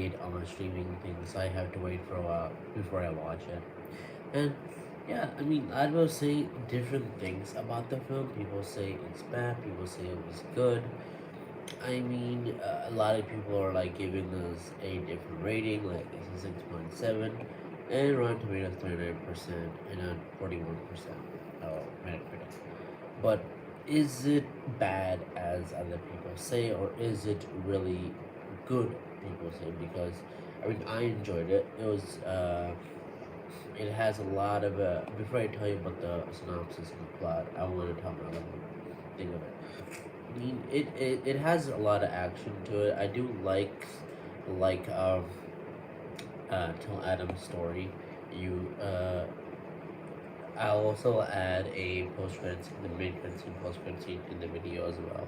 see it on streaming things. I have to wait for a while before I watch it. And yeah, I mean, I will say different things about the film. People say it's bad. People say it was good. I mean, a lot of people are like giving us a different rating, like it's a 6.7, and Rotten Tomatoes 39% and on 41% Metacritic. But is it bad as other people say, or is it really good? People say because I mean I enjoyed it. It has a lot of before I tell you about the synopsis and the plot, I want to tell my little thing of it. I mean, it has a lot of action to it. I do like Tell Adam's story. You I'll also add a post credit scene, the mid credit scene, post credit scene in the video as well.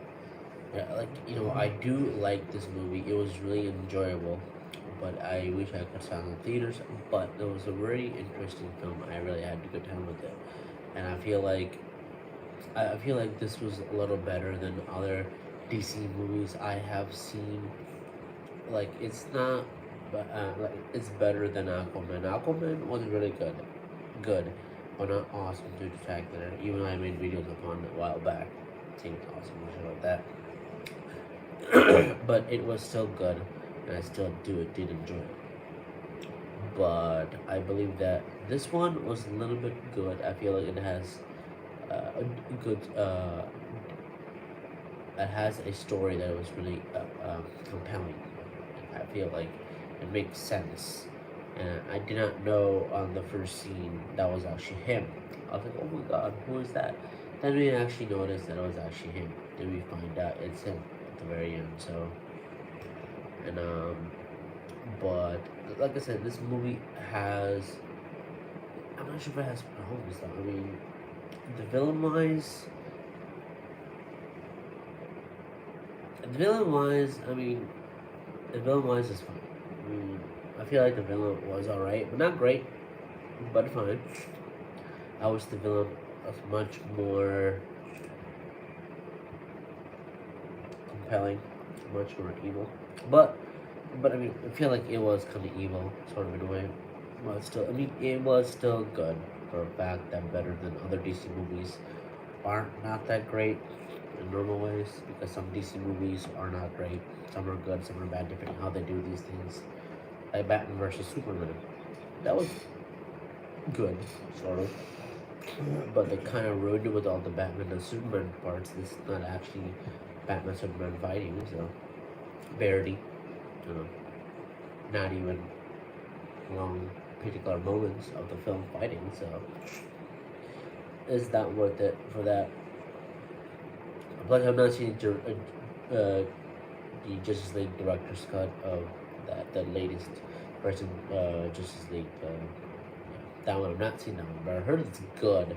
Yeah, like I do like this movie. It was really enjoyable, but I wish I could saw it in theaters. But it was a very interesting film. I really had a good time with it, and I feel like this was a little better than other DC movies I have seen. Like it's not, but like it's better than Aquaman. Aquaman was really good, but not awesome to spectacular. Even though I made videos upon it a while back, saying it's awesome and shit like that. But it was still good, and I still did enjoy it. But I believe that this one was a little bit good. I feel like it has a good. It has a story that was really compelling. I feel like it makes sense. And I did not know on the first scene that was actually him. I was like, oh my god, who is that? Then we actually noticed that it was actually him. Then we find out it's him at the very end. So, and but like I said, this movie has. I'm not sure if it has problems though. I mean, the villain wise, I mean, the villain wise is fine. I mean, I feel like the villain was alright, but not great, but fine. I wish the villain was much more compelling, much more evil. But I mean, I feel like it was kind of evil, sort of in a way. But still, I mean, it was still good for a fact that better than other DC movies aren't not that great in normal ways because some DC movies are not great. Some are good, some are bad, depending how they do these things. Like Batman versus Superman, that was good, sort of. But they kind of ruined it with all the Batman and Superman parts. This is not actually Batman Superman fighting, so barely, you know, not even long particular moments of the film fighting. So is that worth it for that? Plus, I've not seen the Justice League director's cut of the latest version Justice League. That one I've not seen that one, but I heard it's good.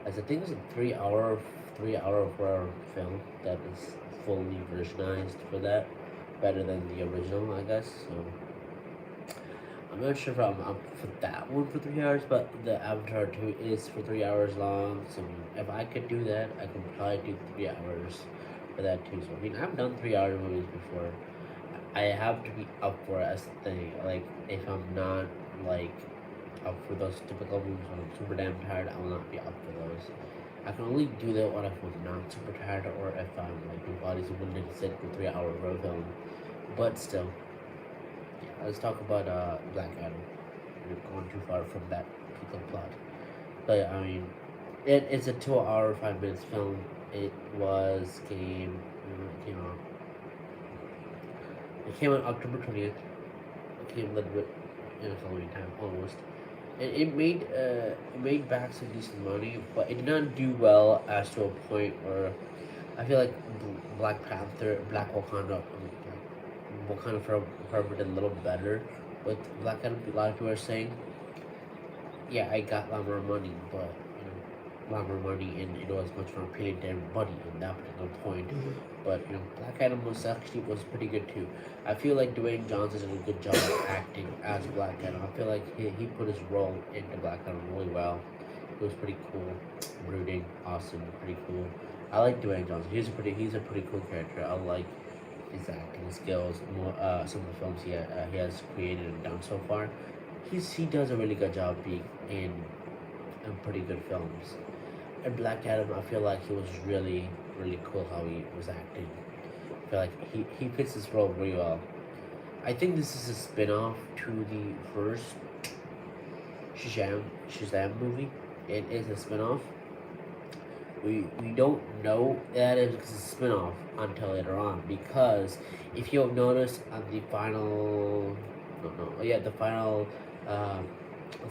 As I think it's a 3 hour 4 hour film that is fully versionized for that, better than the original, I guess. So I'm not sure if I'm up for that one for 3 hours, but the Avatar 2 is for 3 hours long. So if I could do that, I could probably do 3 hours for that too. So I mean, I've done 3 hour movies before. I have to be up for it as the thing. Like if I'm not like up for those typical movies when I'm super damn tired, I will not be up for those. I can only do that when I'm not super tired or if I'm like my body's willing to sit for 3 hours for a film. But still, yeah, let's talk about Black Adam. We're going too far from that particular plot. But yeah, I mean, it's a 2 hour 5 minutes film. It was came out. It came out October 20th. It came a little bit in a Halloween time almost. And it made back some decent money, but it did not do well as to a point where I feel like Black Panther, Black Wakanda, Wakanda Forever did a little better with Black Adam. A lot of people are saying, yeah, I got a lot more money, but a lot more money, and it was much more appealing to everybody in that particular point. But Black Adam was pretty good too. I feel like Dwayne Johnson did a good job of acting as Black Adam. I feel like he put his role into Black Adam really well. It was pretty cool, brooding, awesome, pretty cool. I like Dwayne Johnson. He's a pretty cool character. I like his acting skills, more some of the films he has created and done so far. He does a really good job being in pretty good films. And Black Adam, I feel like he was really cool how he was acting. I feel like he fits his role really well. I think this is a spin-off to the first Shazam movie. It is a spin-off. We don't know that it's a spin-off until later on, because if you'll notice on the final the final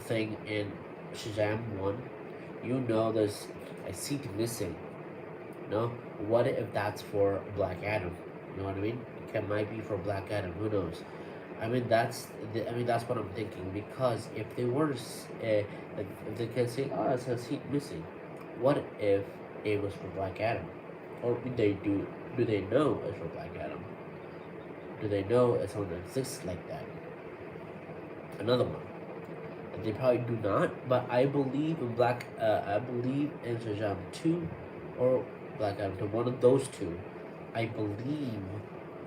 thing in Shazam 1, you know there's a seat missing. No, what if that's for Black Adam? You know what I mean? It might be for Black Adam. Who knows? I mean that's what I'm thinking, because if they were if they can say, oh, it's a seat missing, what if it was for Black Adam? Or do they know it's for Black Adam? Do they know it's someone that exists like that? Another one. They probably do not, but I believe in I believe in Shazam 2 or Black Adam 2, one of those two. I believe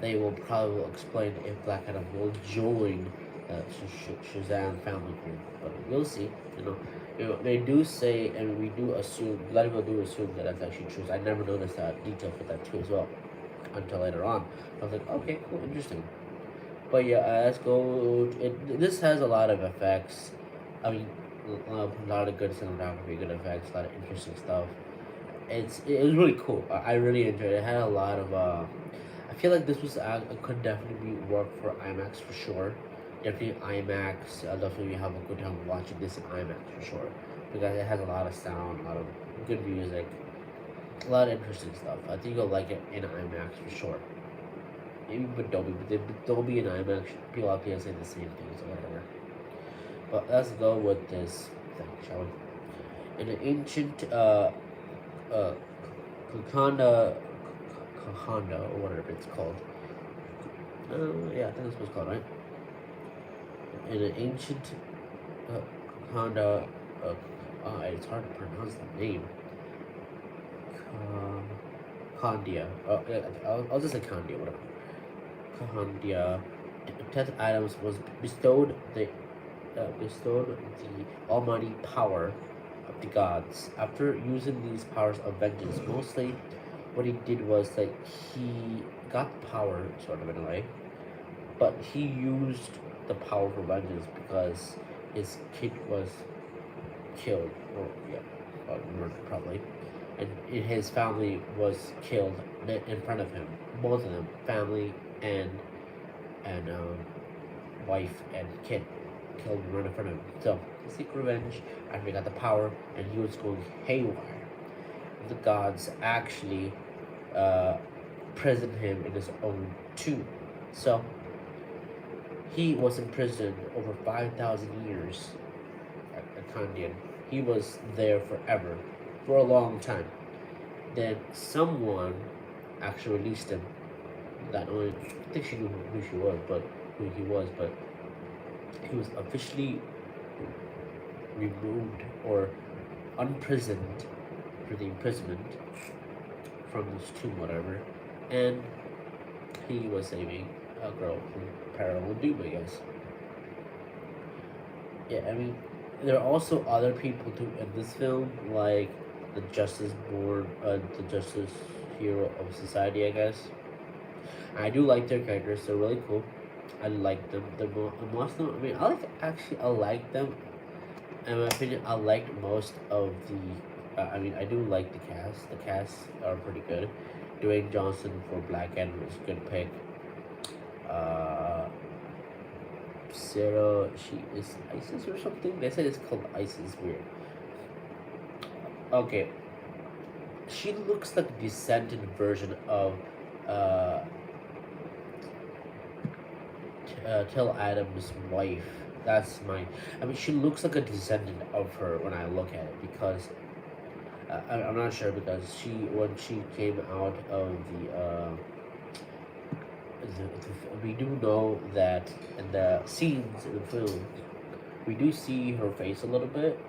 they will probably explain if Black Adam will join Shazam family group, but we'll see. They do say, and we do assume, a lot of people do assume that that's actually true. So I never noticed that detail for that too as well until later on. I was like, okay, cool, interesting. But yeah, let's go. This has a lot of effects. I mean, a lot of good cinematography, good effects, a lot of interesting stuff. It was really cool. I really enjoyed it. It had a lot of. I feel like this was could definitely work for IMAX for sure. Definitely IMAX. I'll definitely have a good time watching this in IMAX for sure, because it has a lot of sound, a lot of good music, a lot of interesting stuff. I think you'll like it in IMAX for sure. Maybe with Dolby, but Dolby and IMAX, people out there say the same things or whatever. But let's go with this thing, shall we? In an ancient Kahndaq, or whatever it's called. Yeah, I think that's what it's called, right? In an ancient Kahndaq, it's hard to pronounce the name. Kahndaq. I'll just say Kahndaq, whatever. Kahndaq. Teth Adams was bestowed the almighty power of the gods. After using these powers of vengeance, mostly what he did was that he got the power, sort of in a way, but he used the power for vengeance because his kid was killed, or murdered probably, and his family was killed in front of him. Both of them, family and wife and kid, killed right in front of him. So he seek revenge after he got the power, and he was going haywire. The gods actually imprisoned him in his own tomb. So he was imprisoned over 5,000 years at Kahndaq. He was there forever, for a long time. Then someone actually released him. Not only, I think she knew who he was, but he was officially removed or unprisoned for the imprisonment from this tomb, whatever, and he was saving a girl from parallel doom, I guess. Yeah, I mean, there are also other people too in this film, like the Justice Hero of Society, I guess. I do like their characters; they're really cool. I like them. Most of them. I mean, I like them. In my opinion, I liked most of the. I mean, I do like the cast. The cast are pretty good. Dwayne Johnson for Black Adam is a good pick. Sarah, she is Isis or something. They said it's called Isis. Weird. Okay. She looks like a descendant version of Tell Adam's wife. That's my. I mean, she looks like a descendant of her when I look at it, because I'm not sure, because when she came out of we do know that in the scenes in the film, we do see her face a little bit,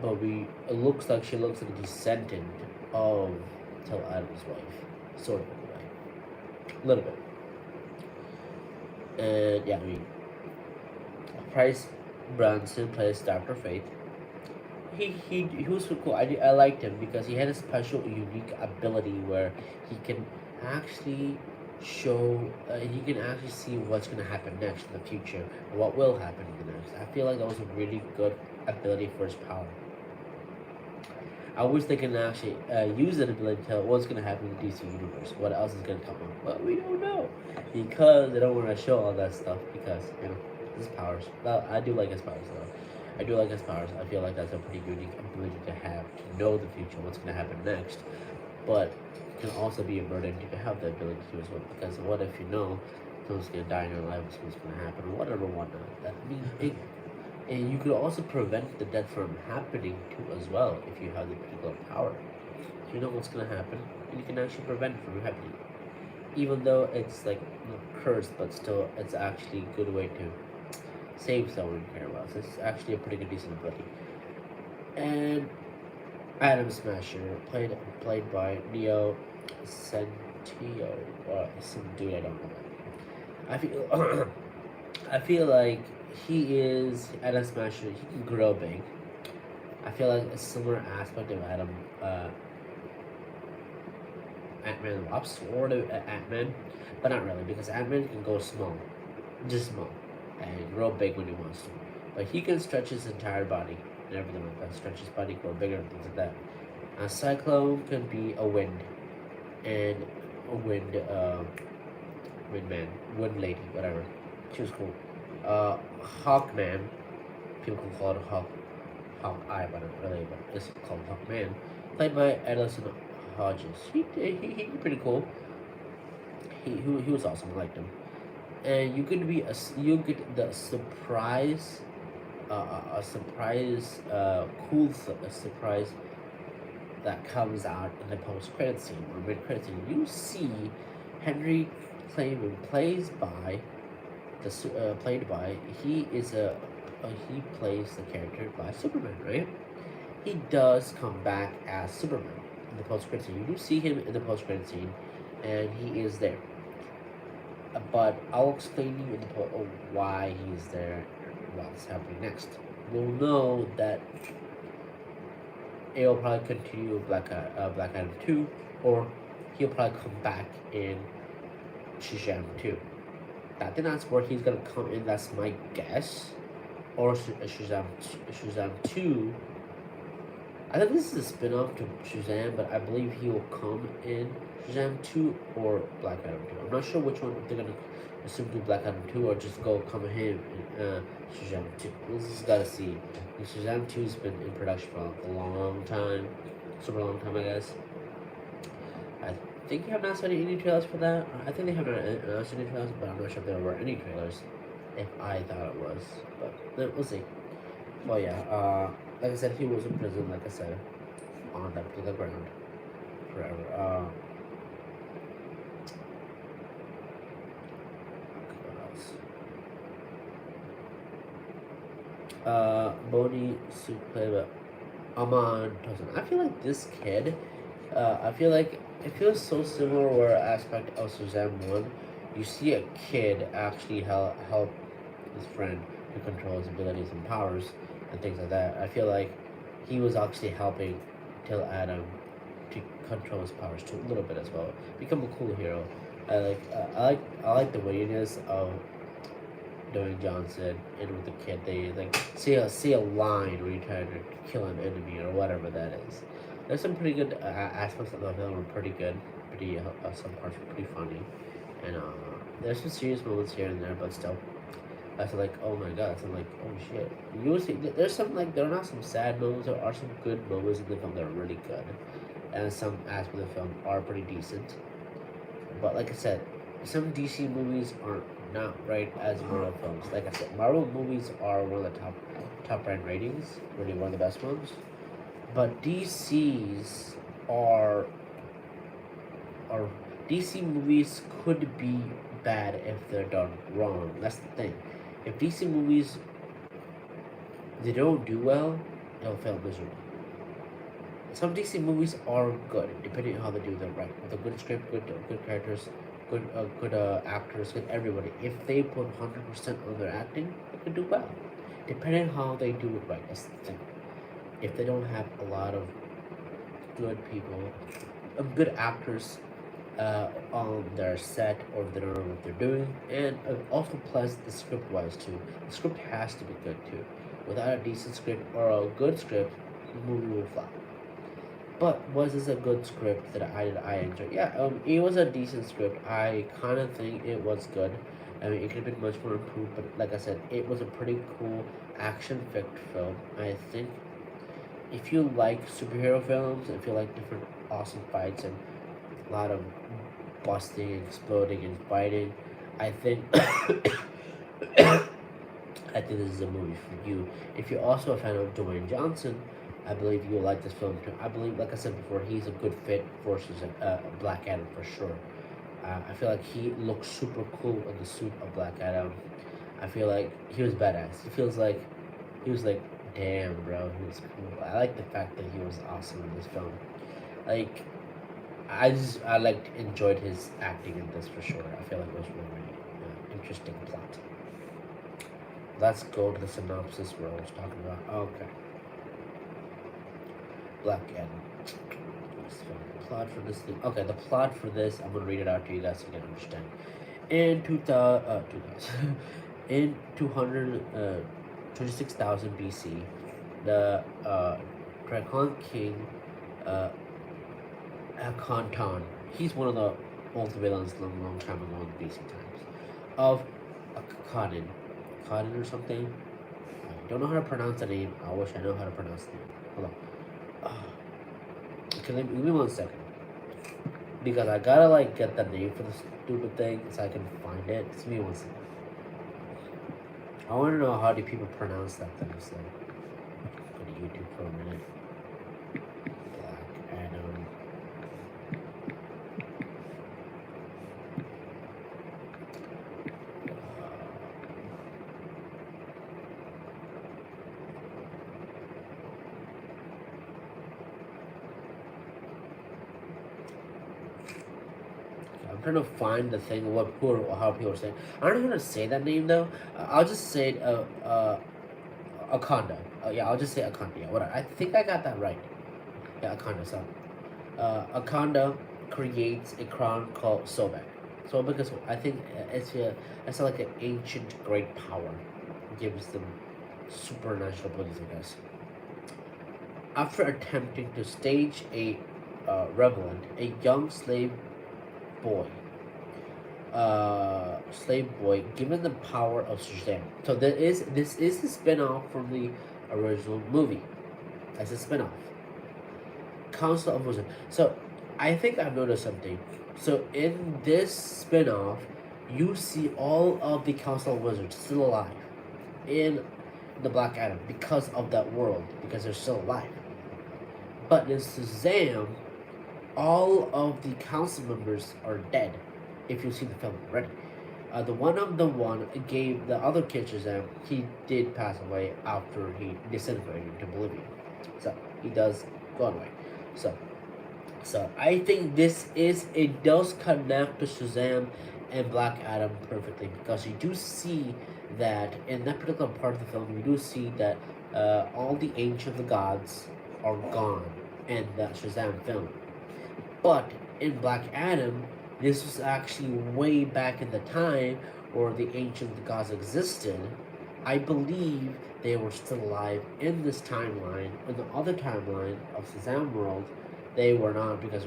but it looks like she looks like a descendant of Tell Adam's wife, sort of, a little bit. And yeah, I mean, Price Brunson plays Dr. Fate. He was so cool. I liked him because he had a special, unique ability where he can actually he can actually see what's gonna happen next in the future, or what will happen in the next. I feel like that was a really good ability for his power. I wish they can actually use that ability to tell what's going to happen in the DC universe. What else is going to come up? Well, we don't know because they don't want to show all that stuff because his powers. Well, I do like his powers though. I do like his powers. I feel like that's a pretty unique ability to have to know the future, what's going to happen next. But it can also be a burden to have the ability to as well because what if you know someone's going to die in your life, what's going to happen, or whatever, whatnot. That means it and you could also prevent the death from happening too as well if you have the particular power. If you know what's gonna happen, you can actually prevent it from happening. Even though it's like not cursed, but still it's actually a good way to save someone you care about. So it's actually a pretty good decent ability. And Adam Smasher, played by Neo Centio, or some dude I don't know. I feel I feel like he is Adam Smasher. He can grow big. I feel like a similar aspect of Adam, Ant-Man Wasp, or to Ant-Man, but not really because Ant-Man can go small, just small, and grow big when he wants to. But he can stretch his entire body and everything like that. Stretch his body, grow bigger, and things like that. A Cyclone can be a wind, and a wind man, wind lady, whatever. She was cool. Hawkman, people can call it Hawkeye, but not really, but it's called Hawkman, played by Edison Hodges. He pretty cool. He was awesome. I liked him. And you get the surprise, a surprise, a surprise that comes out in the post credit scene or mid credit scene. You see Henry Clayman played by he plays the character by Superman, right? He does come back as Superman in the post credit scene. You do see him in the post credit scene, and he is there. But I'll explain you in the why he's there, what's happening next. We'll know that it will probably continue Black Adam 2, or he'll probably come back in Shazam 2. I think that's where he's gonna come in. That's my guess. Or Shazam 2. I think this is a spin-off to Shazam, but I believe he will come in Shazam 2 or Black Adam 2. I'm not sure which one they're gonna assume to Black Adam 2 or just go come him in Shazam 2. We just gotta see. And Shazam 2 has been in production for a long time, super long time, I guess. I think they have not seen any trailers for that. I think they have not announced any trailers, but I'm not sure if there were any trailers. If I thought it was, but we'll see. Well, yeah. Like I said, he was in prison. Like I said, on that particular ground forever. What else? Bonnie Sukleva, Aman Tosin. I feel like this kid. I feel like it feels so similar where aspect of Shazam 1, you see a kid actually help his friend to control his abilities and powers and things like that. I feel like he was actually helping Teth Adam to control his powers too, a little bit as well. Become a cool hero. I like the weightiness of Dwayne Johnson and with the kid. They like see a line where you try to kill an enemy or whatever that is. There's some pretty good aspects of the film are pretty good, pretty some parts are pretty funny, and there's some serious moments here and there, but still, I feel like oh my god, so I'm like oh shit. You will see there's some like there are not some sad moments, there are some good moments in the film that are really good, and some aspects of the film are pretty decent. But like I said, some DC movies are not right as Marvel films. Like I said, Marvel movies are one of the top ranked ratings, really one of the best ones. But DC's are DC movies could be bad if they're done wrong. That's the thing. If DC movies they don't do well, they'll fail miserably. Some DC movies are good, depending on how they do them right. With a good script, good characters, good actors, good everybody. If they put 100% on their acting, they can do well. Depending on how they do it right, that's the thing. If they don't have a lot of good people, good actors on their set, or if they don't know what they're doing, and also plus the script wise too. The script has to be good too. Without a decent script or a good script, the movie will flop. But was this a good script that I enjoyed? Yeah, it was a decent script. I kind of think it was good. I mean, it could have been much more improved, but like I said, it was a pretty cool action-packed film. I think if you like superhero films, if you like different awesome fights and a lot of busting, exploding, and fighting, I think I think this is a movie for you. If you're also a fan of Dwayne Johnson, I believe you'll like this film too. I believe, like I said before, he's a good fit for Black Adam for sure. I feel like he looks super cool in the suit of Black Adam. I feel like he was badass. He was like, damn, bro, he was cool. I like the fact that he was awesome in this film. Like, I like enjoyed his acting in this for sure. I feel like it was really interesting plot. Let's go to the synopsis where I was talking about. Okay, Black Adam. Plot for this thing. Okay, the plot for this, I'm gonna read it out to you guys so you can understand. In 2000, in 226,000 BC, the Dragon King Kahndaq, he's one of the old villains long time ago in BC times, of Kahndaq or something. I don't know how to pronounce the name. I wish I know how to pronounce the name. Hold on. Okay, give me 1 second. Because I gotta like get the name for the stupid thing so I can find it. Just give me 1 second. I wanna know how do people pronounce that thing, so go to YouTube for a minute. Black Adam. I'm trying to find the thing how people are saying. I don't know how to say that name though. I'll just say it, Akanda. Yeah, I'll just say Akanda. Yeah, whatever. I think I got that right. Yeah, Akanda. So, Akanda creates a crown called Sobek. Sobek is, I think, it's like an ancient great power. It gives them supernatural abilities, I guess. After attempting to stage a rebellion, a young boy slave boy given the power of Shazam. So this is a spin-off from the original movie. As a spin-off. Council of Wizards. So I think I've noticed something. So in this spin-off, you see all of the Council of Wizards still alive in the Black Adam because of that world, because they're still alive. But in Shazam, all of the council members are dead. If you see the film already, the one gave the other kid Shazam. He did pass away after he disintegrated into oblivion. So he does go away. So I think it does connect to Shazam and Black Adam perfectly, because you do see that in that particular part of the film, you do see that all the ancient gods are gone in that Shazam film. But in Black Adam, this was actually way back in the time where the ancient gods existed. I believe they were still alive in this timeline. In the other timeline of Shazam world, they were not, because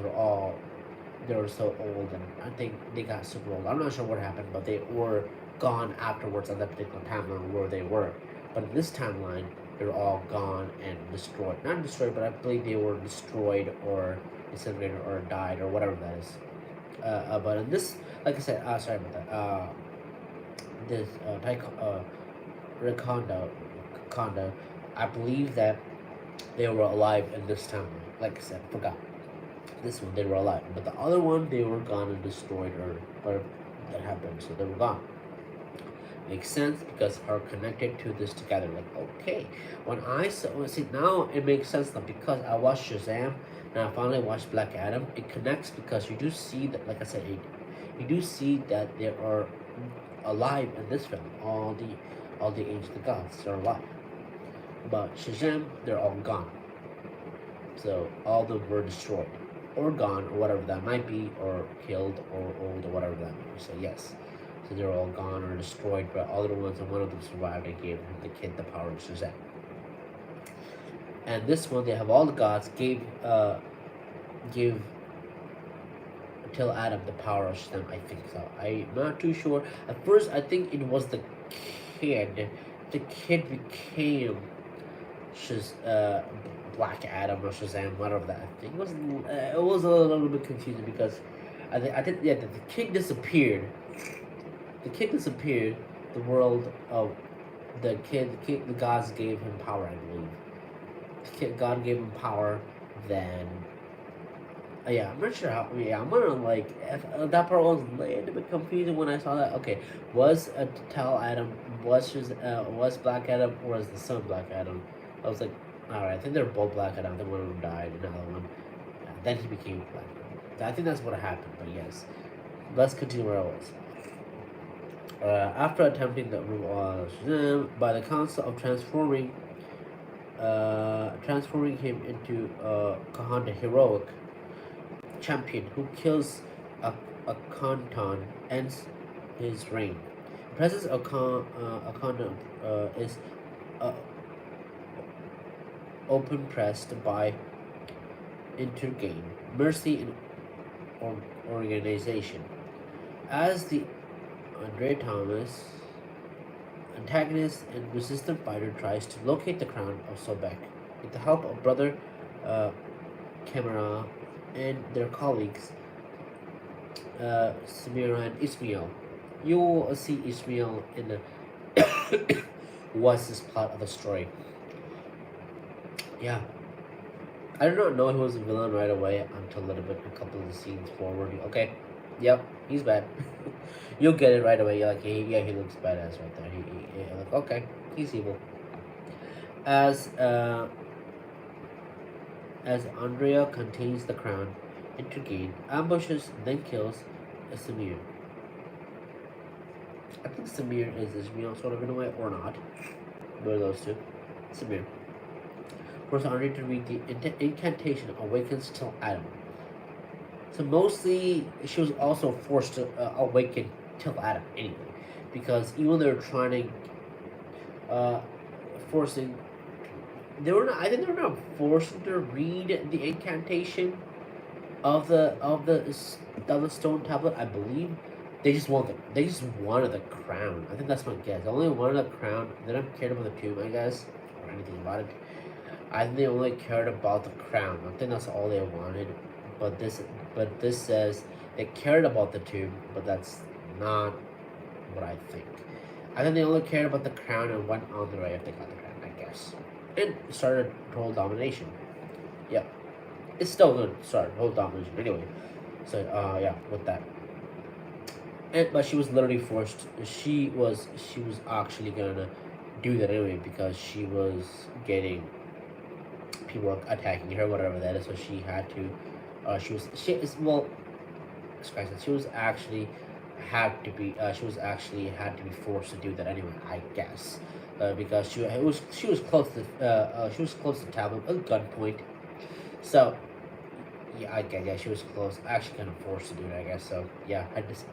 they were so old, and I think they got super old. I'm not sure what happened, but they were gone afterwards on that particular timeline where they were. But in this timeline, they're all gone and destroyed. Not destroyed, but I believe they were destroyed or disintegrated or died or whatever that is. But in this, like I said, sorry about that. This Kahndaq, I believe that they were alive in this timeline. Like I said, forgot. This one they were alive, but the other one they were gone and destroyed, or that happened, so they were gone. Makes sense because are connected to this together. Like, okay, when I see now it makes sense now, because I watched Shazam and I finally watched Black Adam. It connects because you do see that, like I said, we do see that they are alive in this film. All the ancient gods are alive. But Shazam, they're all gone. So all of them were destroyed, or gone, or whatever that might be, or killed, or old, or whatever that might be. So yes, so they're all gone or destroyed, but all the ones and one of them survived and gave the kid the power of Shazam. And this one, they have all the gods give Teth Adam the power of Shazam. I think so. I'm not too sure. At first, I think it was the kid. The kid became Black Adam or Shazam, whatever that. I think it was a little bit confusing because I think yeah, the kid disappeared. The kid disappeared. The world of the gods gave him power, I believe. God gave him power. Then yeah, I'm not sure how. Yeah, I'm gonna like that part was a little bit confusing when I saw that. Okay, was Teth Adam was Black Adam or was the son of Black Adam? I was like, all right, I think they're both Black Adam. Then one of them died, and another one. Then he became Black Adam. I think that's what happened. But yes, let's continue where I was. After attempting the Shazam by the concept of transforming him into Kahndaq heroic champion who kills a Kahndaq ends his reign. The presence of Kahndaq is open pressed by Intergain, Mercy and Organization. As the Andre Thomas antagonist and resistant fighter tries to locate the crown of Sobek with the help of brother Camera and their colleagues Samira and Ismail. You will see Ismail in the what's this plot of the story. Yeah, I did not know he was a villain right away until a couple of the scenes forward. Okay, yep, he's bad. You'll get it right away. You're like, yeah, he looks badass right there. Like, okay, he's evil. As Andrea contains the crown, Intergain ambushes then kills Samir. I think Samir is Ismail sort of in a way, or not. One of those two. Samir. Forces Andrea to read the incantation awakens Teth Adam. So mostly, she was also forced to awaken Teth Adam anyway, because even though they were trying to forcing, they were not. I think they were not forcing to read the incantation of the stone tablet. I believe they just wanted the crown. I think that's my guess. They only wanted the crown. They don't care about the tomb, I guess, or anything about it. I think they only cared about the crown. I think that's all they wanted. But this says they cared about the tomb, but that's not what I think. I think they only cared about the crown and went on the way if they got the crown, I guess. And started total domination. Yeah. It's still good to start total domination anyway. So yeah, with that. But she was literally forced. She was actually gonna do that anyway because she was getting people attacking her, whatever that is. So she had to. She was actually had to be. Had to be forced to do that anyway. I guess because she was close to Talbot at gunpoint. So yeah, I guess, yeah, she was close. Actually, kind of forced to do it, I guess. So yeah,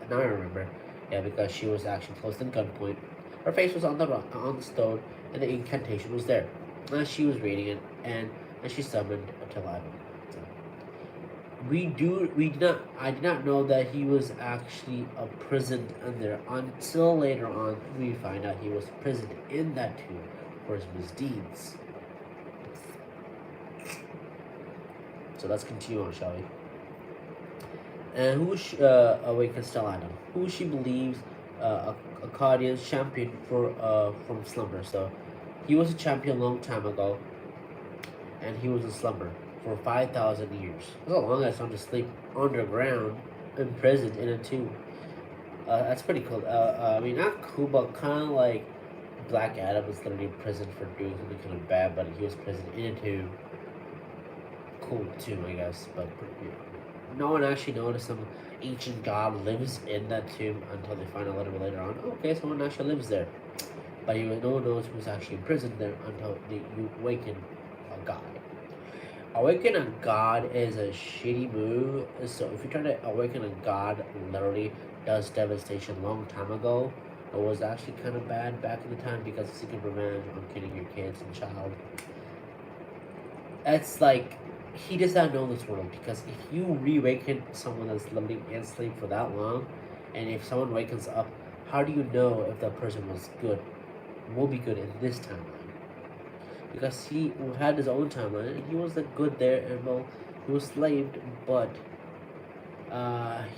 now I remember. Yeah, because she was actually close to gun point. Her face was on the stone, and the incantation was there. And she was reading it, and she summoned Teth Adam. So I did not know that he was actually imprisoned in there until later on. We find out he was imprisoned in that tomb for his misdeeds. So let's continue on, shall we? And who awakens Teth Adam? Who she believes Akkadian's champion from slumber. So he was a champion a long time ago, and he was in slumber for 5,000 years. That's a long time to sleep underground, imprisoned in a tomb. That's pretty cool. I mean, not cool, but kind of like Black Adam was literally in prison for doing something kind of bad, but he was imprisoned in a tomb. Cool tomb, I guess, but no one actually noticed some ancient god lives in that tomb until they find out a little bit later on. Okay, someone actually lives there, but no one knows who's actually imprisoned there until you awaken a god. Awaken a god is a shitty move. So if you try to awaken a god, literally does devastation long time ago. It was actually kind of bad back in the time because it's seeking revenge on killing your kids and child. It's like he does not know this world because if you reawaken someone that's literally enslaved for that long, and if someone wakens up, how do you know if that person was good, will be good in this timeline? Because he had his own timeline and he was the good there, and well, he was slaved, but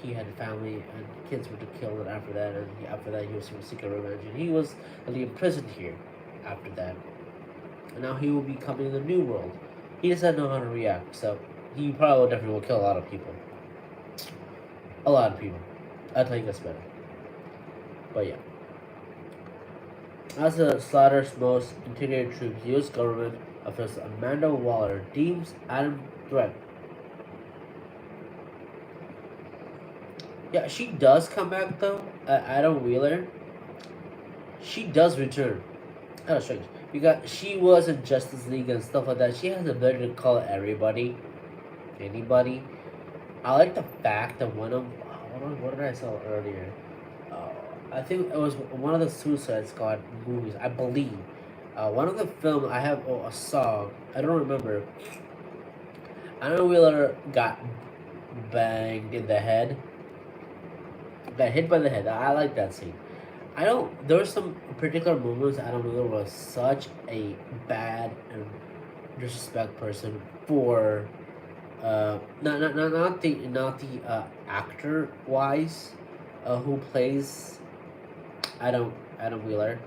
he had a family and kids were killed after that, and after that he was seeking revenge, and he was really imprisoned here after that, and now he will be coming in the new world. He doesn't know how to react, so he probably definitely will kill a lot of people. A lot of people. I think that's better. But yeah. As the slaughter's most integrated troops, U.S. government official Amanda Waller deems Adam threat. Yeah, she does come back though. Adam Wheeler. She does return. Kind of strange because she was in Justice League and stuff like that. She has the ability to call everybody, anybody. I like the fact that one of what did I saw earlier? I think it was one of the Suicide Squad movies. I believe one of the film I have a song. I don't remember. Anna Wheeler got banged in the head. Got hit by the head. I like that scene. I don't. There were some particular moments Adam Wheeler was such a bad and disrespect person for. Not the actor wise, who plays Adam Wheeler.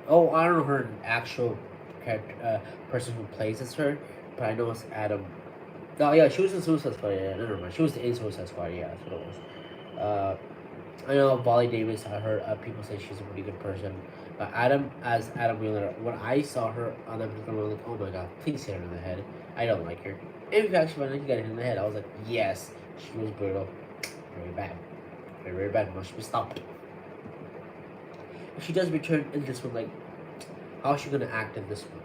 Oh, I don't know her actual character, person who plays as her, but I know it's Adam. Oh yeah, she was in Suicide Squad. Yeah, never mind. She was in Suicide Squad. Yeah, that's what it was. I know Viola Davis. I heard people say she's a pretty good person. But Adam Wheeler, when I saw her on that particular one, like, oh my god, please hit her in the head. I don't like her. And in fact, when he got hit in the head, I was like, yes, she was brutal, very bad, very bad. Must be stopped. If she does return in this one, like, how is she gonna act in this one?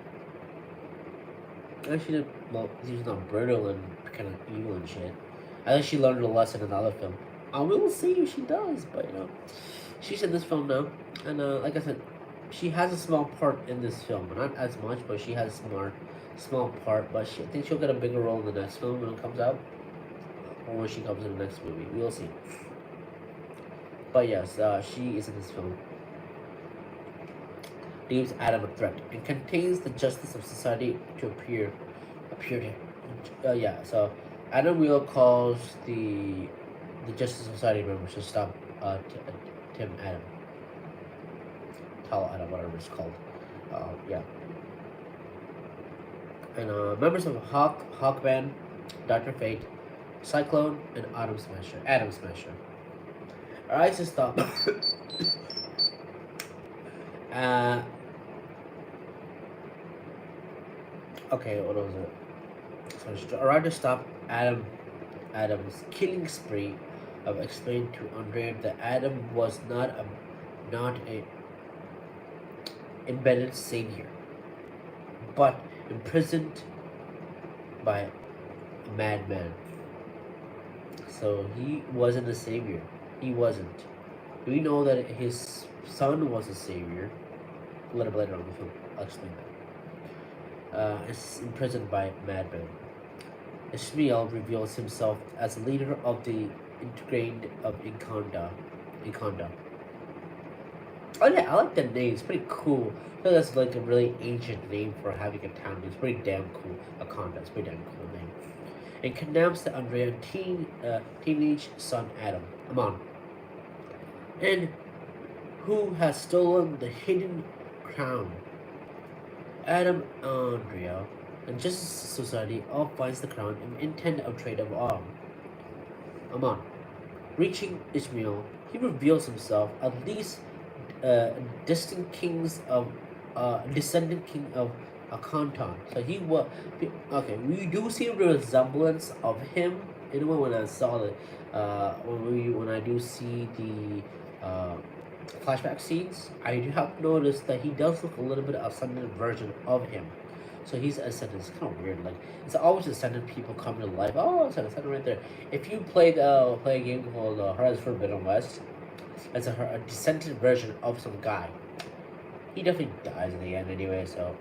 Actually, well, she's not brutal and kind of evil and shit. I think she learned a lesson in another film. We will see if she does, but she's in this film now, and like I said, she has a small part in this film, not as much, but she has a small part. But I think she'll get a bigger role in the next film when it comes out, or when she comes in the next movie. We'll see. But yes, she is in this film. Deems Adam a threat and contains the justice of society to appear to him. Yeah, so Adam Wheel calls the Justice Society members to stop Tim Adam. Tal Adam, whatever it's called. Yeah. And members of Hawkman, Dr. Fate, Cyclone, and Adam Smasher. Alright, to stop. Okay, what was it? So arrived to stop Adam's killing spree. I've explained to Andrea that Adam was not a embedded savior, but imprisoned by a madman. So he wasn't a savior. He wasn't. We know that his son was a savior. A little bit later on in the film, I'll explain that. Is imprisoned by madman. Ishmael reveals himself as leader of the integrated of Kahndaq. Oh yeah, I like that name. It's pretty cool. I feel that's like a really ancient name for having a town. It's pretty damn cool. Kahndaq. It's pretty damn cool name. And kidnaps the Andrea teenage son Amon, and who has stolen the hidden crown. Adam, Andrea, and Justice Society all finds the crown and intend of trade of Amon. Reaching Ishmael, he reveals himself at least descendant king of a Kantan. So he was okay. We do see a resemblance of him. Anyway, when I saw the when I do see the flashback scenes, I do have noticed that he does look a little bit ascended version of him. So he's ascended. It's kind of weird. Like it's always ascended people come to life. Oh, it's ascended right there. If you play a game called Horizon Forbidden West, it's a descended version of some guy. He definitely dies in the end anyway. So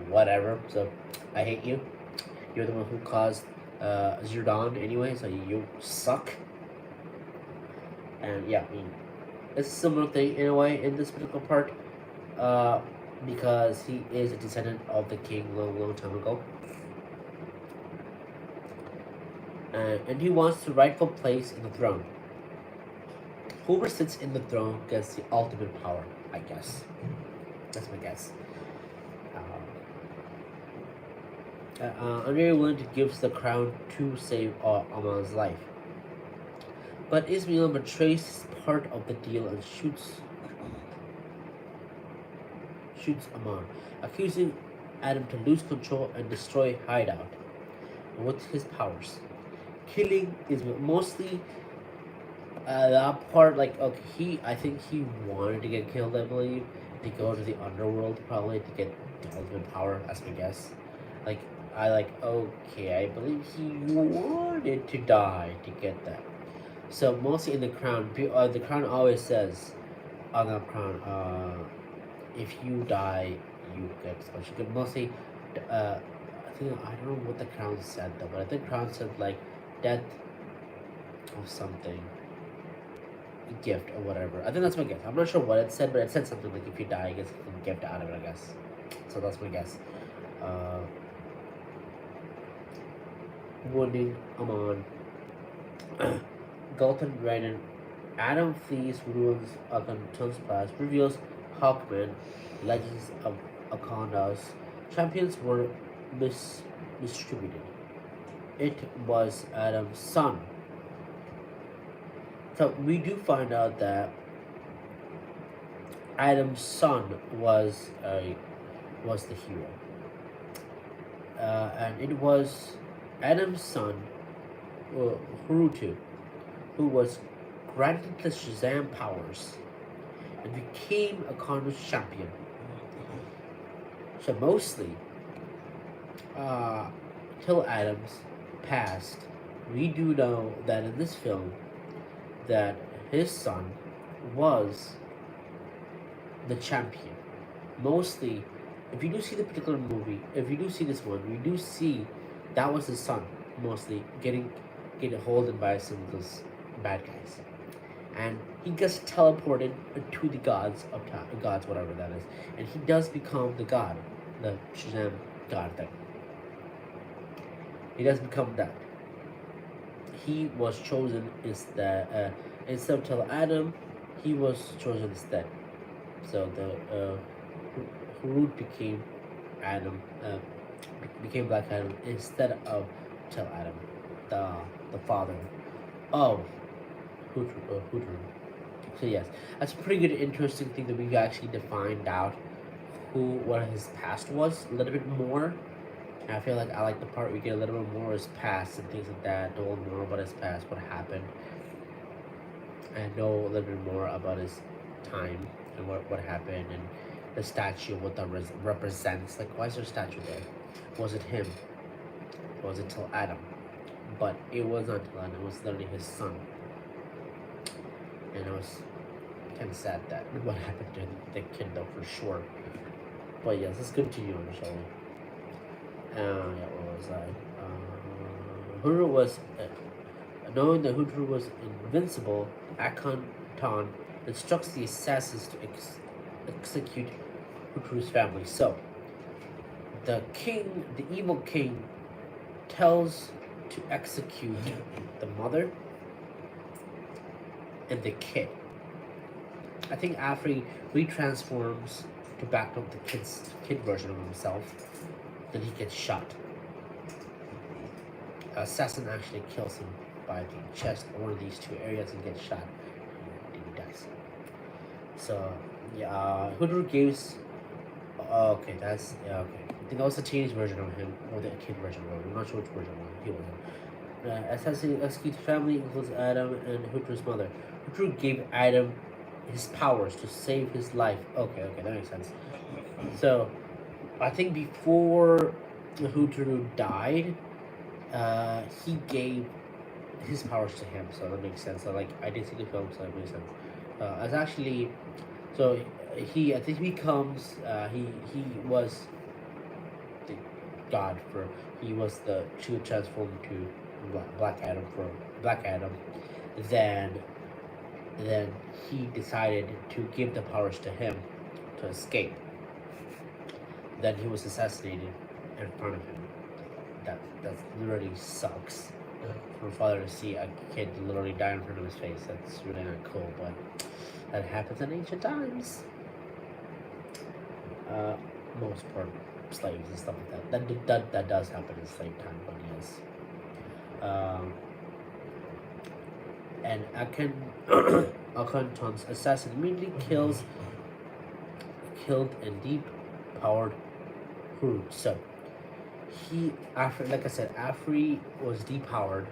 whatever. So I hate you. You're the one who caused Zirdan anyway. So you suck. And yeah, I mean, it's a similar thing in a way in this particular part. Because he is a descendant of the king long time ago. And he wants the rightful place in the throne. Whoever sits in the throne gets the ultimate power, I guess. That's my guess. Amir willing to give the crown to save Aman's life. But Ismail betrays part of the deal and shoots Aman, accusing Adam to lose control and destroy Hideout with his powers. Killing is mostly that part. Like, okay, I think he wanted to get killed. I believe to go to the underworld probably to get the ultimate power. That's my guess. Like, okay, I believe he wanted to die to get that. So mostly in the crown, the crown always says on the crown, if you die, you get special. You mostly, I think I don't know what the crown said though, but I think crown said like death of something, gift or whatever. I think that's my guess. I'm not sure what it said, but it said something like if you die, you get a gift out of it. I guess. So that's my guess. Wounding Aman. Galton Renan. Adam flees, ruins Akhenaten's past, reveals Hawkman, legends of Kahndaq's champions were distributed. It was Adam's son. So we do find out that Adam's son was the hero, and it was Adam's son, Hurutu, who was granted the Shazam powers and became a Kahndaq's champion. So mostly, till Adams passed, we do know that in this film, that his son was the champion. Mostly, if you do see the particular movie, if you do see this one, we do see that was his son, mostly getting holden by some of those bad guys. And he gets teleported to the gods of gods, whatever that is, and he does become the god, the Shazam god thing. He does become that. He was chosen instead of Teth Adam, he was chosen instead. So the Hurut became Adam, became Black Adam instead of Teth Adam, the father of Hutru. So yes, that's a pretty good, interesting thing that we actually defined out what his past was a little bit more. And I feel like I like the part we get a little bit more of his past and things like that. Know a little more about his past, what happened, and know a little bit more about his time and what happened, and the statue, what that represents. Like, why is there a statue there? Was it him? Was it Teth Adam? But it was not Teth Adam. It was literally his son. And it was kind of sad that what happened to the kid, though, for sure. But yes, let's continue on, shall we? What was I? Huru was, knowing that Hutru was invincible, Akhenaten instructs the assassins to execute Hutru's family. So, the evil king, tells to execute the mother and the kid. I think after he retransforms to back up the kid version of himself, then he gets shot. Assassin actually kills him by the chest or one of these two areas and gets shot. And he dies. So yeah, Hudru gives. Okay, that's okay. think that was the teenage version of him, or the kid version of him. I'm not sure which version he was in. Assassin executed family includes Adam and Hutru's mother. Hutru gave Adam his powers to save his life. Okay, that makes sense. So, I think before Hutru died, he gave his powers to him, so that makes sense. So, like, I did see the film, so that makes sense. It's actually, so I think he becomes, he was the god for, he was the, she would transform to Black Adam for Black Adam. Then he decided to give the powers to him to escape. Then he was assassinated in front of him. That literally sucks. For a father to see a kid literally die in front of his face. That's really not cool, but that happens in ancient times. Most part, slaves and stuff like that. That does happen in slave time, but yes. And Akhenaton's assassin immediately killed and depowered Huru. So after he was depowered,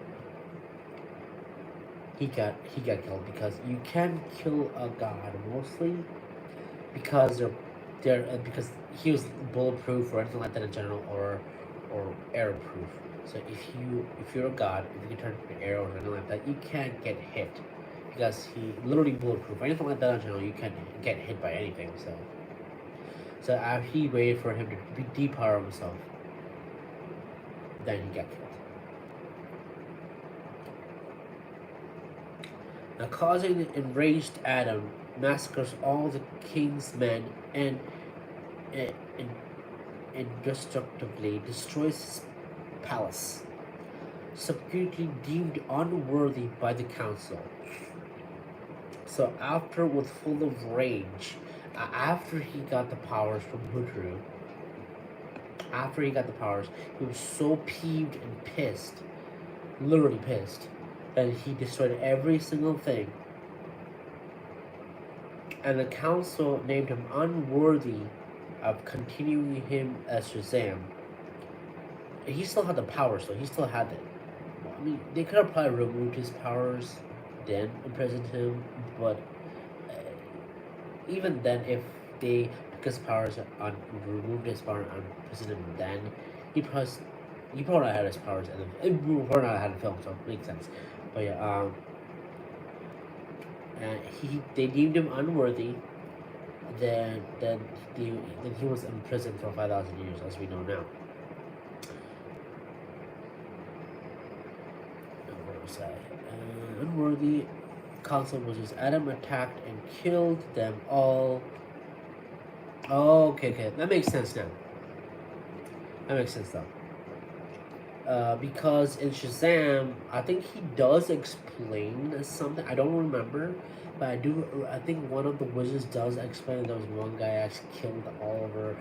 he got killed, because you can kill a god mostly because because he was bulletproof or anything like that in general, or arrow-proof. So if you're a god, if you can turn an arrow or anything like that, you can't get hit, because he literally bulletproof. Anything like that in general, you can't get hit by anything. So after he waited for him to depower himself, then he got killed. Now, causing the enraged Adam massacres all the king's men and destructively destroys his palace, subsequently deemed unworthy by the council. So after, with full of rage, after he got the powers from Hutru, he was so peeved and pissed, literally pissed, that he destroyed every single thing. And the council named him unworthy of continuing him as Shazam. He still had the powers, though. He still had it. I mean, they could have probably removed his powers, then imprisoned him, but even then, if they took his powers on, removed his power and imprisoned him, then he probably not had his powers, and he probably not had a film, so it makes sense. But yeah, they deemed him unworthy. Then he was imprisoned for 5,000 years, as we know now. Where was I? Unworthy council was just Adam attacked and killed them all. Oh, okay, that makes sense now. Because in Shazam, I think he does explain something. I don't remember, but I think one of the wizards does explain that there was one guy actually killed all of our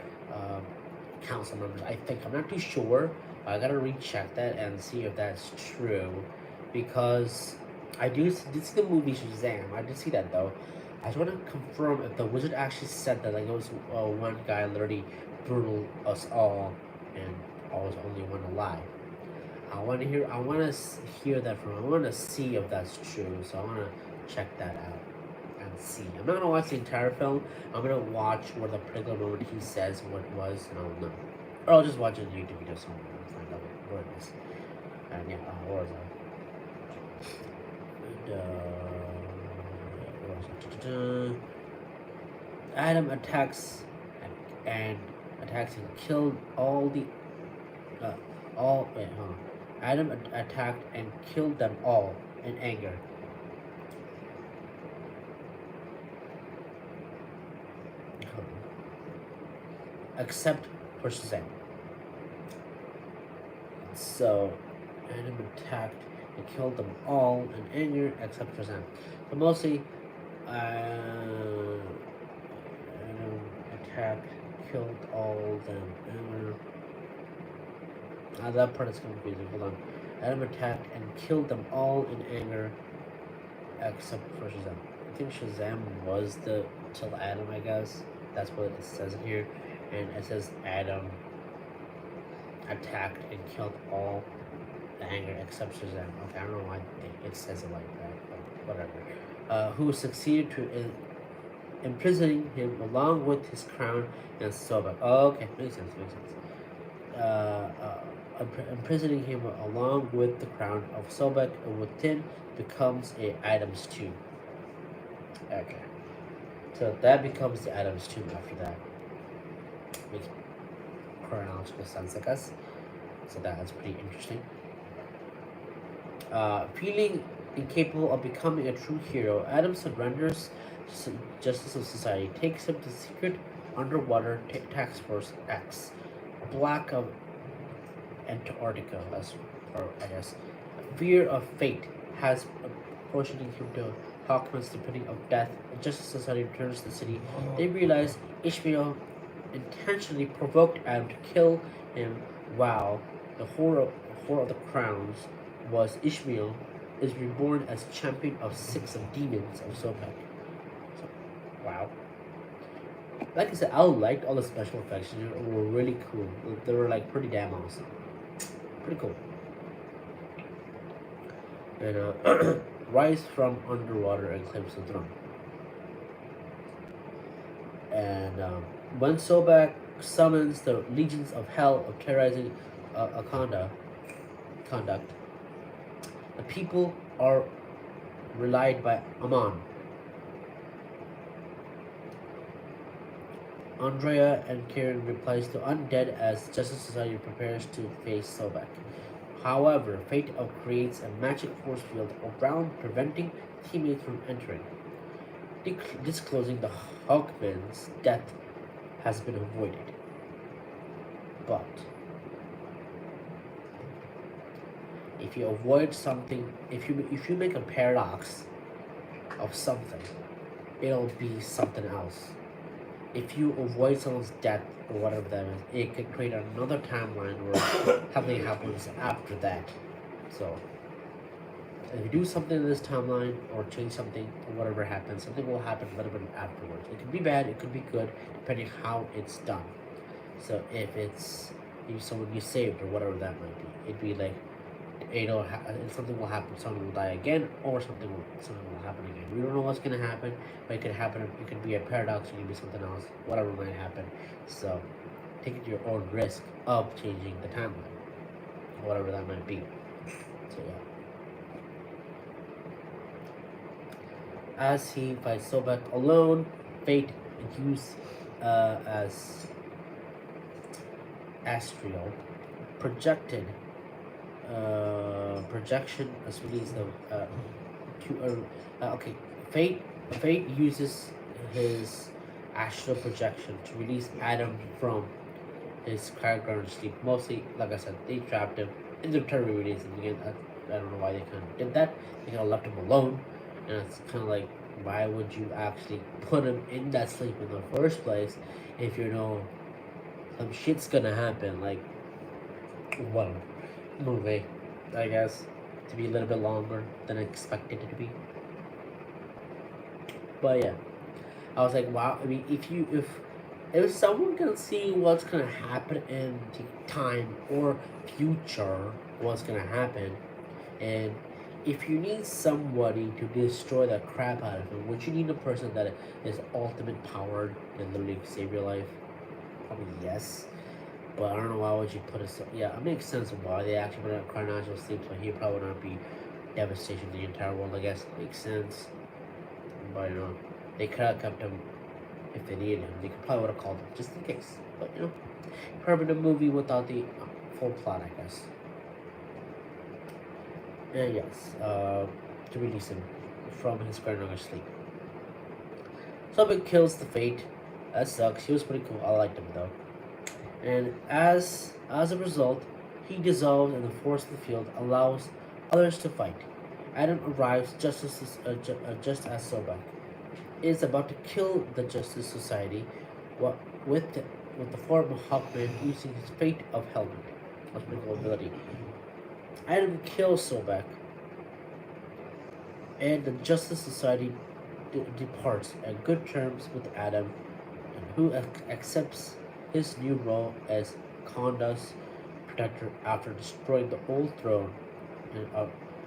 council members. I think, I'm not too sure. I gotta recheck that and see if that's true, because I did see the movie Shazam. I did see that though. I just want to confirm if the wizard actually said that, like, it was one guy literally brutal us all, and I was only one alive. I want to hear that from him. I want to see if that's true. So I want to check that out and see. I'm not gonna watch the entire film. I'm gonna watch where the particular moment he says what it was, and I'll know. Or I'll just watch a YouTube video somewhere and find out what it is. And yeah, where was I? Adam attacks and killed all the Adam attacked and killed them all in anger. Except for Shazam. So Adam attacked and killed them all in anger except for Shazam. So mostly Adam attacked, killed all them in anger. That part is confusing. Hold on. Adam attacked and killed them all in anger, except for Shazam. I think Shazam was the till Adam, I guess. That's what it says here. And it says Adam attacked and killed all the anger except Shazam. Okay, I don't know why it says it like that, but whatever. Who succeeded to imprisoning him along with his crown and Sobek. Oh, okay, makes sense, makes sense. Imprisoning him along with the crown of Sobek within becomes a Adam's tomb. Okay, so that becomes the Adam's tomb after that. Makes chronological sense, I guess. So that's pretty interesting. Feeling incapable of becoming a true hero, Adam surrenders justice of society, takes him to secret underwater task force X, black of Antarctica, or I guess. Fear of fate has portioning him to Hawkman's depending of death. Justice Society returns to the city. They realize Ishmael intentionally provoked Adam to kill him while the horror of the crowns was Ishmael is reborn as champion of 6 of demons of Sobek. So, wow. Like I said, I liked all the special effects. They were really cool. They were like pretty damn awesome. Pretty cool. And rise from underwater and claims the throne. And when Sobek summons the legions of hell of terrorizing Kahndaq, the people are relied by Amon. Andrea and Kieran replies to undead as Justice Society prepares to face Sobek. However, fate creates a magic force field around preventing teammates from entering. Disclosing the Hawkman's death has been avoided. But if you avoid something, if you make a paradox of something, it'll be something else. If you avoid someone's death or whatever that is, it could create another timeline where something happens after that. So if you do something in this timeline or change something or whatever happens, something will happen a little bit afterwards. It could be bad, it could be good, depending how it's done. So if it's someone you saved or whatever that might be, it'd be like something will happen, someone will die again, or something will happen again. We don't know what's gonna happen, but it could happen. It could be a paradox, it could be something else, whatever might happen. So take it to your own risk of changing the timeline, whatever that might be. So yeah. As he fights Sobek alone, fate used as astral projection as released Fate uses his astral projection to release Adam from his cryoground sleep. Mostly, like I said, they trapped him and they're trying to release him again. I don't know why they kind of did that. They kind of left him alone, and it's kind of like, why would you actually put him in that sleep in the first place if you know some shit's gonna happen? Like, what movie, I guess, to be a little bit longer than I expected it to be. But yeah, I was like, wow. I mean, if someone can see what's gonna happen in the time or future, what's gonna happen, and if you need somebody to destroy the crap out of him, would you need a person that is ultimate powered and literally save your life? Probably yes. But I don't know why would you put it. Yeah, it makes sense of why they actually put it in chronological sleep, so he probably would not be devastation to the entire world. I guess it makes sense. But they could have kept him if they needed him. They probably would have called him just in case. But probably the movie without the full plot, I guess. And yes, to release him from his chronological sleep. Sobek kills the Fate. That sucks. He was pretty cool. I liked him though. And as a result, he dissolves and the force of the field allows others to fight. Adam arrives just as Sobek is about to kill the Justice Society with the form of Hawkman using his fate of helmet. That's pretty cool ability. Adam kills Sobek, and the Justice Society departs on good terms with Adam, and who accepts his new role as Kahndaq's after destroying the old throne and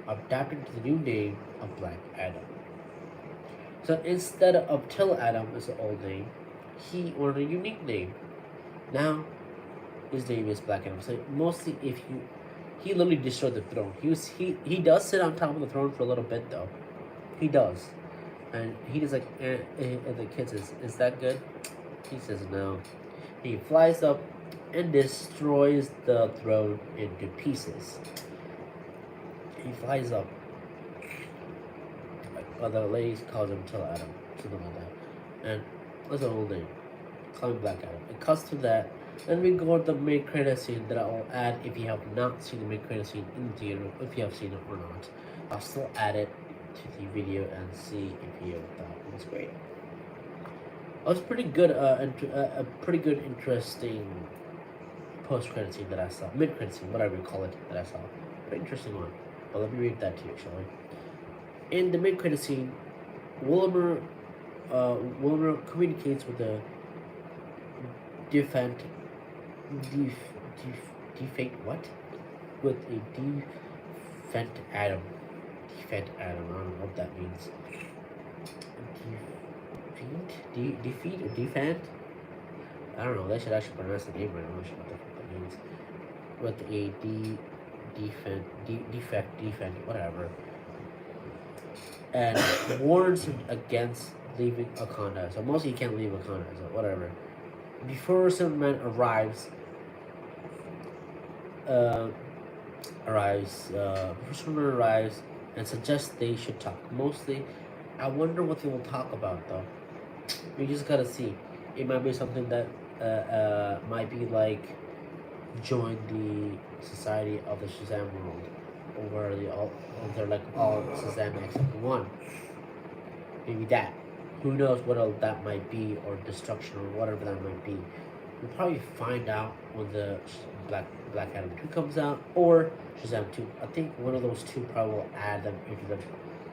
adapting to the new name of Black Adam. So instead of Till Adam is the old name, he wanted a unique name. Now his name is Black Adam. So mostly if you he literally destroyed the throne. He does sit on top of the throne for a little bit though. He does. And he just like and the kid says, "Is that good?" He says no. He flies up and destroys the throne into pieces. He flies up. The lady calls him Till Adam, something like that. And that's the whole name. Call him Black Adam. It cuts to that. Then we go to the mid credit scene that I'll add if you have not seen the mid credit scene in the theater, if you have seen it or not. I'll still add it to the video and see if you thought it was great. It was pretty good, a pretty good, interesting post credit scene that I saw, mid credit scene, whatever you call it, that I saw. Pretty interesting one. But let me read that to you, shall we? In the mid credit scene, Wilmer communicates with the defect what? With a defect Adam. Defect Adam, I don't know what that means. Defeat or defend? I don't know, they should actually pronounce the name right. I'm not sure what that means. With a defect, whatever. And warns him against leaving Wakanda. So mostly he can't leave Wakanda, so whatever. Before Superman arrives, and suggests they should talk. Mostly, I wonder what they will talk about though. We just gotta see. It might be something that might be like join the Society of the Shazam world, where they're like all Shazam except one. Maybe that. Who knows what else that might be, or destruction, or whatever that might be. We'll probably find out when the Black Adam 2 comes out, or Shazam 2. I think one of those two probably will add them into the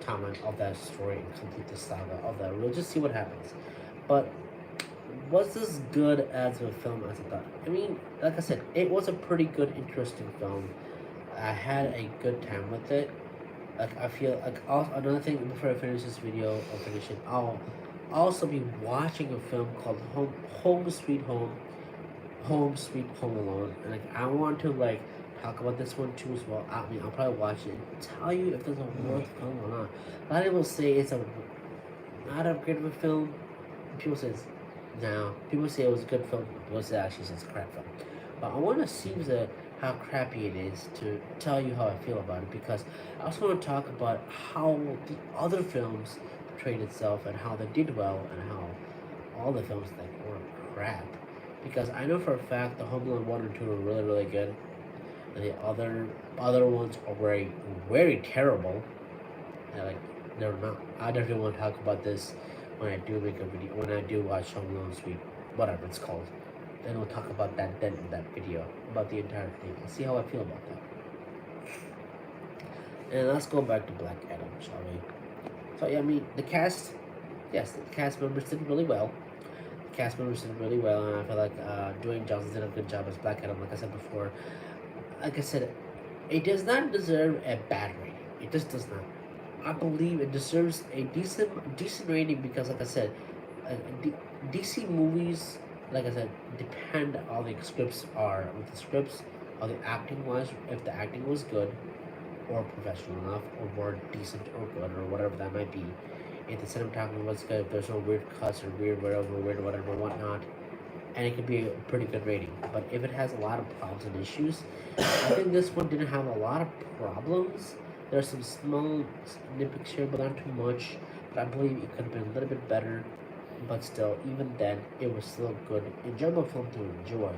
timeline of that story and complete the saga of that. We'll just see what happens. But was this good as a film as I thought? I mean, like I said, it was a pretty good, interesting film. I had a good time with it. Like, I feel like also, another thing before I finish this video or finish it, I'll also be watching a film called Home Sweet Home Alone, and like I want to like talk about this one too as well. I mean, I'll probably watch it and tell you if there's a worth film or not. A lot of people say it's not a great of a film. People say people say it was a good film. People say actually it's a crap film. But I want to see how crappy it is to tell you how I feel about it, because I also want to talk about how the other films portrayed itself and how they did well and how all the films like were crap. Because I know for a fact the Home Alone 1 and 2 are really, really good, and the other ones are very, very terrible. And like they're not. I definitely want to talk about this when I do make a video, when I do watch Home Alone Sweet, whatever it's called. Then we'll talk about that then in that video, about the entire thing, and see how I feel about that. And let's go back to Black Adam, shall we? So yeah, I mean, the cast members did really well. The cast members did really well, and I feel like Dwayne Johnson did a good job as Black Adam, like I said before. Like I said, it does not deserve a bad rating. It just does not. I believe it deserves a decent rating because, like I said, DC movies, like I said, depend on the scripts are. With the scripts, or the acting was, if the acting was good, or professional enough, or more decent or good, or whatever that might be. If the cinematography was good, if there's no weird cuts or weird whatever, whatnot, and it could be a pretty good rating. But if it has a lot of problems and issues, I think this one didn't have a lot of problems. There's some small nitpicks here, but not too much. But I believe it could have been a little bit better. But still, even then, it was still a good, enjoyable film to enjoy.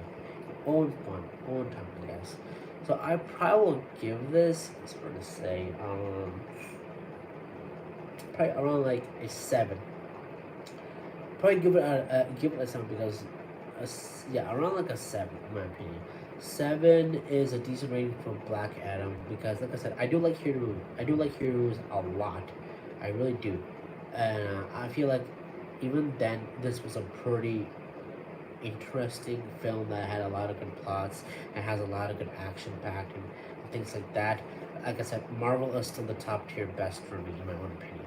Own fun, own time, I guess. So I probably will give this, it's hard to say, probably around like a 7. Probably give it a 7 because, around like a 7 in my opinion. 7 is a decent rating for Black Adam because, like I said, I do like heroes a lot. I really do. And I feel like even then, this was a pretty interesting film that had a lot of good plots and has a lot of good action packed and things like that. Like I said, Marvel is still the top tier best for me, in my own opinion.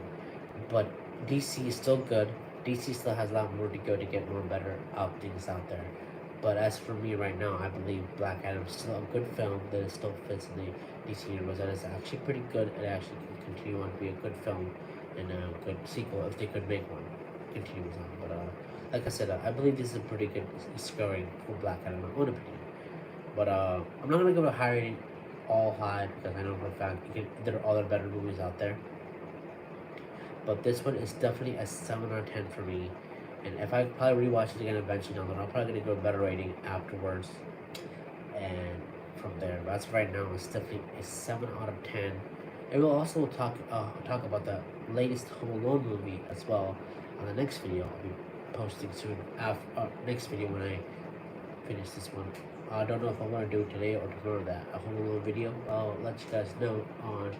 But DC is still good. DC still has a lot more to go to get more better things out there. But as for me right now, I believe Black Adam is still a good film that still fits in the DC universe. That is actually pretty good. It actually can continue on to be a good film and a good sequel if they could make one. Continues on. But like I said, I believe this is a pretty good scoring for Black Adam, in my own opinion. But I'm not gonna give it a high rating, all high, because I know for a fact there are other better movies out there. But this one is definitely a 7 out of 10 for me. And if I probably rewatch it again eventually down the road, I'm probably gonna give a better rating afterwards. And from there, but as of right now, it's definitely a 7 out of 10. And we'll also talk about the latest Home Alone movie as well on the next video. I'll be posting soon after next video when I finish this one. I don't know if I'm gonna do it today or tomorrow. That a Home Alone video. I'll let you guys know on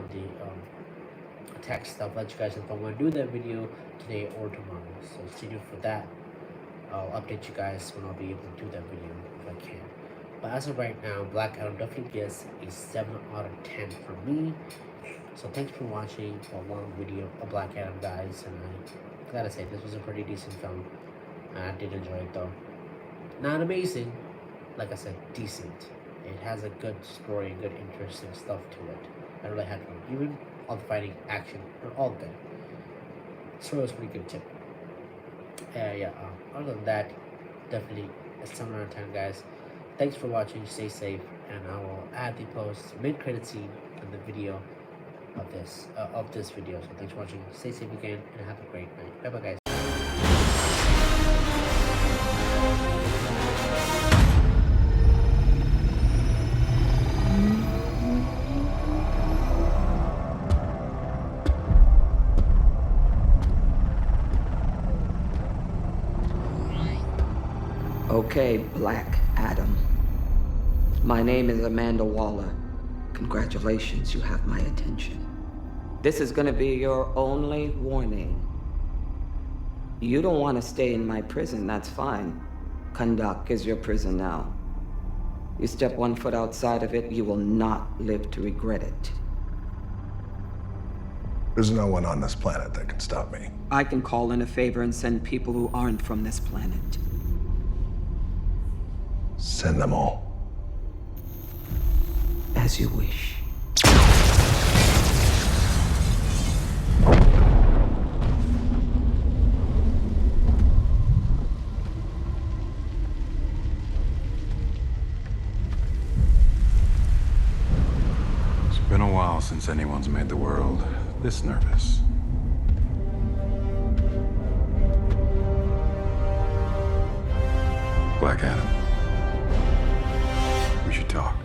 the text. I'll let you guys know if I'm gonna do that video today or tomorrow. So stay tuned for that. I'll update you guys when I'll be able to do that video if I can. But as of right now, Black Adam definitely gets a 7 out of 10 for me. So thanks for watching a long video of Black Adam, guys. And I gotta say, this was a pretty decent film. I did enjoy it though. Not amazing, like I said, decent. It has a good story and good interesting stuff to it. I really had fun. Even all the fighting, action, are all good. So it was pretty good too. Other than that, definitely a 7 out of 10, guys. Thanks for watching. Stay safe, and I will add the mid-credit scene in the video of this video. So thanks for watching. Stay safe again, and have a great night. Bye bye, guys. Okay, Black Adam. My name is Amanda Waller. Congratulations, you have my attention. This is gonna be your only warning. You don't want to stay in my prison, that's fine. Kahndaq is your prison now. You step 1 foot outside of it, you will not live to regret it. There's no one on this planet that can stop me. I can call in a favor and send people who aren't from this planet. Send them all. As you wish. It's been a while since anyone's made the world this nervous. Black Adam. We should talk.